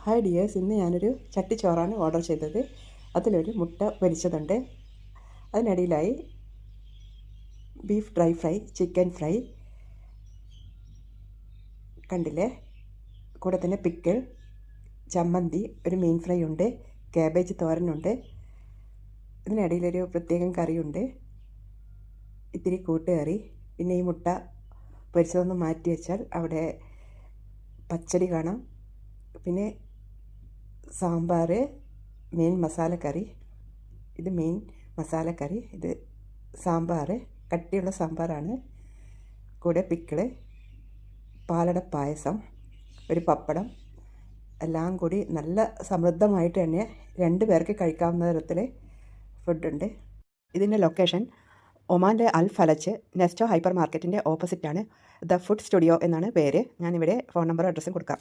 Hi dears, ഇന്ന് ഞാനൊരു ചട്ടിച്ചോറാണ് order ചെയ്തത്. അതിലൊരു മുട്ട പൊരിച്ചതുണ്ട്. അതിനിടയിലായി beef dry fry, chicken fry കണ്ടില്ലേ, കൂടെ തന്നെ പിക്കിൾ, ചമ്മന്തി, ഒരു മീൻ ഫ്രൈ ഉണ്ട്, കാബേജ് തോരനുണ്ട്. ഇതിനിടയിലൊരു പ്രത്യേകം കറിയുണ്ട്, ഇത്തിരി കൂട്ടുകറി. പിന്നെ ഈ മുട്ട പൊരിച്ചതൊന്ന് മാറ്റി വെച്ചാൽ അവിടെ പച്ചടി കാണാം. പിന്നെ സാമ്പാർ, മീൻ മസാലക്കറി. ഇത് മീൻ മസാലക്കറി, ഇത് സാമ്പാർ, കട്ടിയുള്ള സാമ്പാറാണ്. കൂടെ പിക്കിള്, പാലട പായസം, ഒരു പപ്പടം, എല്ലാം കൂടി നല്ല സമൃദ്ധമായിട്ട് തന്നെ 2 പേർക്ക് കഴിക്കാവുന്ന തരത്തിൽ ഫുഡുണ്ട്. ഇതിൻ്റെ ലൊക്കേഷൻ ഒമാൻ്റെ അൽ ഫലച്ച് നെസ്റ്റോ ഹൈപ്പർ മാർക്കറ്റിൻ്റെ ഓപ്പോസിറ്റാണ്. ദ ഫുഡ് സ്റ്റുഡിയോ എന്നാണ് പേര്. ഞാനിവിടെ ഫോൺ നമ്പറും അഡ്രസ്സും കൊടുക്കാം.